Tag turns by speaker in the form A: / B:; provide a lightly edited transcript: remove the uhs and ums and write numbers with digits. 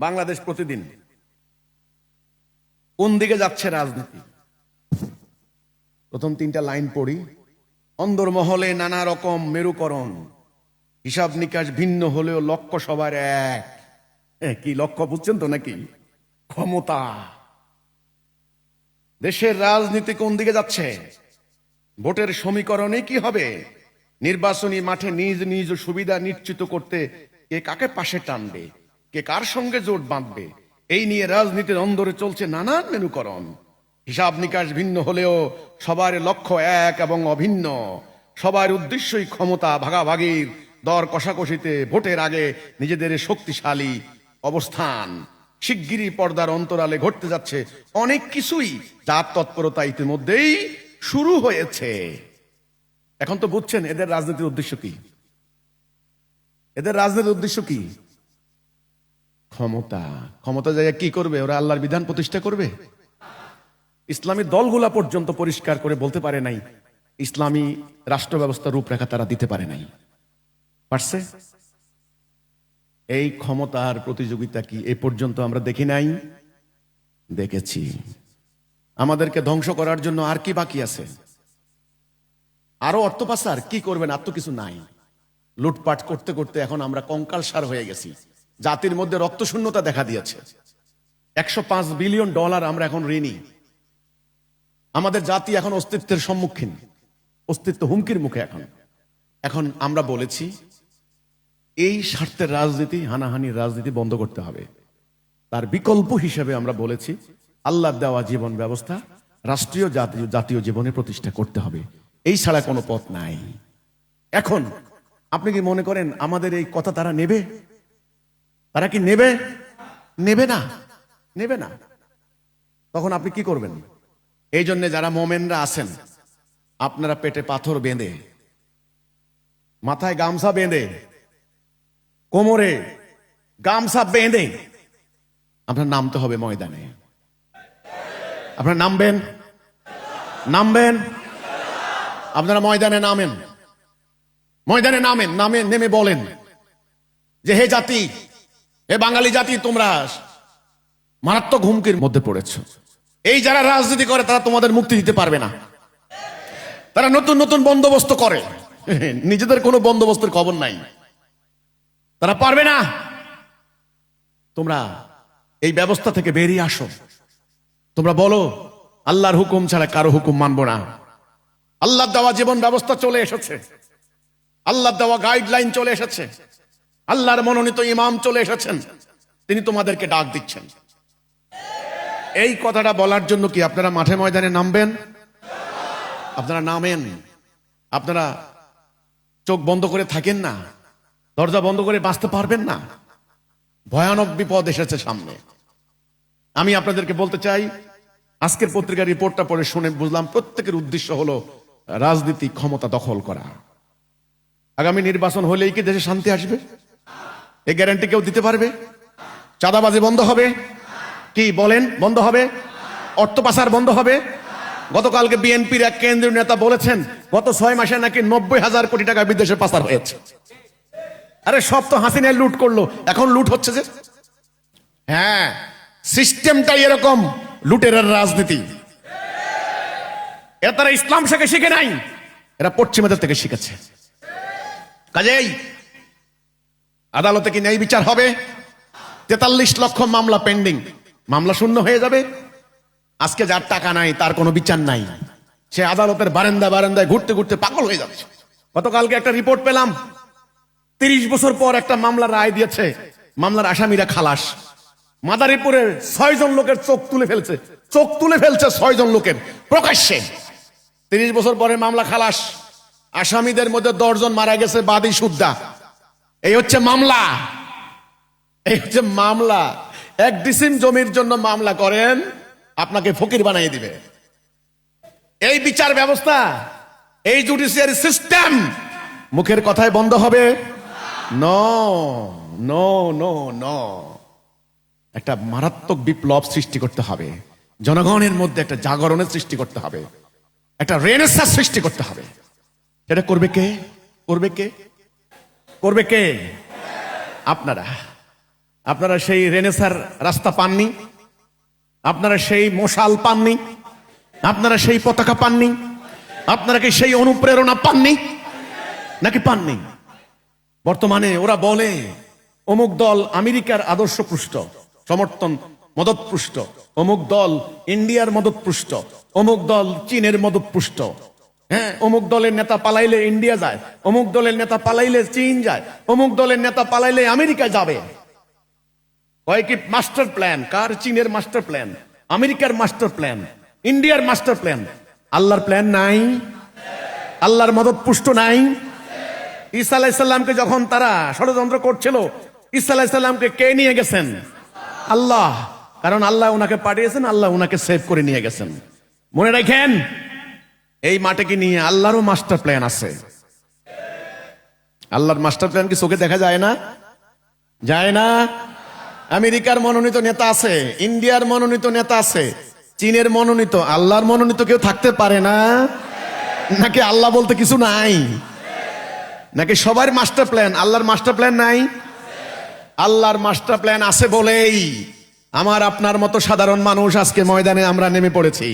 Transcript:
A: বাংলাদেশ প্রতিদিন কোন দিকে যাচ্ছে রাজনীতি। প্রথম তিনটা লাইন পড়ি। অন্দরমহলে নানা রকম মেরুকরণ, হিসাব নিকাশ ভিন্ন হলেও লক্ষ্য সবার এক। কি লক্ষ্য বুঝছেন তো নাকি? ক্ষমতা। দেশের রাজনীতি কোন দিকে যাচ্ছে? ভোটের সমীকরণে কি হবে? নির্বাচনী মাঠে নিজ নিজ সুবিধা নিশ্চিত করতে কে কাকে পাশে টানবে, কে কার সঙ্গে জোট বাঁধবে, এই নিয়ে রাজনীতির অন্দরে চলছে নানান মেরুকরণ। হিসাব নিকাশ ভিন্ন হলেও সবার লক্ষ্য এক এবং অভিন্ন। সবার উদ্দেশ্যই ক্ষমতা ভাগাভাগির, দর কষাকষিতে ভোটের আগে নিজেদের শক্তিশালী অবস্থান। শিগগিরই পর্দার অন্তরালে ঘটতে যাচ্ছে অনেক কিছুই, যার তৎপরতা ইতিমধ্যেই শুরু হয়েছে। এখন তো বুঝছেন এদের রাজনীতির উদ্দেশ্য কি? এদের রাজনীতির উদ্দেশ্য কি? ক্ষমতা। ক্ষমতা জায়গায় কি করবে? ওরা আল্লাহর বিধান প্রতিষ্ঠা করবে? ইসলামী দলগুলা পর্যন্ত পরিষ্কার করে বলতে পারে নাই, ইসলামী রাষ্ট্র ব্যবস্থার রূপরেখা তারা দিতে পারে নাই। পারছে? এই ক্ষমতার প্রতিযোগিতা কি এ পর্যন্ত আমরা দেখি নাই? দেখেছি। আমাদেরকে ধ্বংস করার জন্য আর কি বাকি আছে? আরো অর্থ পাচার কি করবেন? আর তো কিছু নাই। লুটপাট করতে করতে এখন আমরা কঙ্কালসার হয়ে গেছি। জাতির মধ্যে রক্তশূন্যতা দেখা দিয়েছে। $105 বিলিয়ন আমরা এখন ঋণী। আমাদের জাতি এখন অস্তিত্বের সম্মুখীন, অস্তিত্ব হুমকির মুখে। এখন আমরা বলেছি এই স্বার্থের রাজনীতি, হানাহানির রাজনীতি বন্ধ করতে হবে। তার বিকল্প হিসেবে আমরা বলেছি আল্লাহর দেওয়া জীবন ব্যবস্থা রাষ্ট্রীয় জাতীয় জীবনে প্রতিষ্ঠা করতে হবে। এই ছাড়া কোনো পথ নাই। এখন আপনি কি মনে করেন আমাদের এই কথা তারা নেবে? তারা কি নেবে? নেবে না, নেবে না। তখন আপনি কি করবেন? এই জন্য যারা মোমেনরা আছেন, আপনারা পেটে পাথর বেঁধে, মাথায় গামছা বেঁধে, কোমরে গামছা বেঁধে আপনার নামতে হবে ময়দানে। আপনারা নামবেন, নামবেন, আপনারা ময়দানে নামেন, ময়দানে নামেন, নেমে বলেন যে হে জাতি, হে বাঙালি জাতি, তোমরা মারাত্মক হুমকির মধ্যে পড়েছ। এই যারা রাজনীতি করে তারা তোমাদের মুক্তি দিতে পারবে না। তারা নতুন নতুন বন্দোবস্ত করে, নিজেদের কোনো বন্দোবস্তের খবর নাই। তারা পারবে না। তোমরা এই ব্যবস্থা থেকে বেরিয়ে আসো। তোমরা বলো আল্লাহর হুকুম ছাড়া কারো হুকুম মানব না। আল্লাহর দেওয়া জীবন ব্যবস্থা চলে এসেছে, আল্লাহর দেওয়া গাইডলাইন চলে এসেছে, আল্লাহর মনোনীত ইমাম চলে এসেছেন, তিনি তোমাদেরকে ডাক দিচ্ছেন। এই কথাটা বলার জন্য কি আপনারা মাঠে ময়দানে নামবেন? আপনারা নামেন। আপনারা চোখ বন্ধ করে থাকেন না, দরজা বন্ধ করে বাঁচতে পারবেন না। ভয়ানক বিপদ এসেছে সামনে। আমি আপনাদেরকে বলতে চাই, আজকের পত্রিকার রিপোর্টটা পড়ে শুনে বুঝলাম প্রত্যেকের উদ্দেশ্য হলো রাজনীতি ক্ষমতা দখল করা। আগামী নির্বাচন হলেই কি দেশে শান্তি আসবে? এই গ্যারান্টি কেউ দিতে পারবে? চাঁদাবাজি বন্ধ হবে? কি বলেন? বন্ধ হবে? অর্থ পাচার বন্ধ হবে? গতকালকে বিএনপির এক কেন্দ্রীয় নেতা বলেছেন গত 6 মাসে নাকি 90,000 কোটি টাকা বিদেশে পাচার হয়েছে। আরে সব তো হাসিনায় লুট করলো, এখন লুট হচ্ছে যে। হ্যাঁ, সিস্টেমটাই এরকম, লুটের রাজনীতি। এরা তারা ইসলাম শিখে নাই, এরা পশ্চিমাদের থেকে শিখেছে। কাজেই আদালতে কি ন্যায় বিচার হবে? 43 লক্ষ মামলা পেন্ডিং, মামলা শূন্য হয়ে যাবে। আজকে যার টাকা নাই তার কোনো বিচার নাই, সে আদালতের বারান্দায় ঘুরতে ঘুরতে পাগল হয়ে যাচ্ছে। গতকালকে একটা রিপোর্ট পেলাম, 30 বছর পর একটা মামলার রায় দিয়েছে, মামলার আসামিরা খালাস। মাদারীপুরের 6 জন লোকের চোখ তুলে ফেলছে, 6 জন লোকের প্রকাশ্যে। 30 বছর পরে মামলা খালাস। আসামিদের মধ্যে 10 জন মারা গেছে বাদী সুদ্ধা। এই হচ্ছে মামলা, এই হচ্ছে মামলা। 1 ডিসিম জমির জন্য মামলা করেন, আপনাকে ফকির বানিয়ে দিবে। এই বিচার ব্যবস্থা, এই জুডিশিয়ারি সিস্টেম মুখের কথায় বন্ধ হবে? No no no no. একটা মারাত্মক বিপ্লব সৃষ্টি করতে হবে, জনগণের মধ্যে একটা জাগরণের সৃষ্টি করতে হবে, একটা রেনেসাঁ সৃষ্টি করতে হবে। এটা করবে কে? করবে কে? করবে কে? আপনারা। আপনারা সেই রেনেসার রাস্তা পাননি, আপনারা সেই মশাল পাননি, আপনারা সেই পতাকা পাননি, আপনারা কি সেই অনুপ্রেরণা পাননি নাকি পাননি? বর্তমানে ওরা বলে অমুক দল আমেরিকার আদর্শপুষ্ট সমর্থন মদতপুষ্ট, অমুক দল ইন্ডিয়ার মদতপুষ্ট, অমুক দল চীনের মদতপুষ্ট। হ্যাঁ, অমুক দলের নেতা পালাইলে ইন্ডিয়া যায়, অমুক দলের নেতা পালাইলে চীন যায়, অমুক দলের নেতা পালাইলে আমেরিকা যাবে। কয় কি মাস্টার প্ল্যান? কার? চীনের মাস্টার প্ল্যান, আমেরিকার মাস্টার প্ল্যান, ইন্ডিয়ার মাস্টার প্ল্যান। আল্লাহর প্ল্যান নাই, আল্লাহর মদত পুষ্ট নাই। ঈসা আলাইহিস সালামকে যখন তারা ষড়যন্ত্র করছিল, ঈসা আলাইহিস সালামকে কে নিয়ে গেছেন? আল্লাহ। কারণ আল্লাহ ওনাকে পাঠিয়েছেন, আল্লাহ ওনাকে সেভ করে নিয়ে গেছেন। মনে রাখেন, এই মাটিকে নিয়ে আল্লাহরও মাস্টার প্ল্যান আছে। আল্লাহর মাস্টার প্ল্যান কি চোখে দেখা যায় না? যায় না। আমেরিকার মনোনীত নেতা আছে, ইন্ডিয়ার মনোনীত নেতা আছে, চীনের মনোনীত, আল্লাহর মনোনীত কেউ থাকতে পারে না? নাকি আল্লাহ বলতে কিছু নাই? নাকি সবার মাস্টার প্ল্যান? আল্লাহর মাস্টার প্ল্যান নাই? আল্লাহর মাস্টার প্ল্যান আছে বলেই আমার আপনার মতো সাধারণ মানুষ আজকে ময়দানে আমরা নেমে পড়েছি।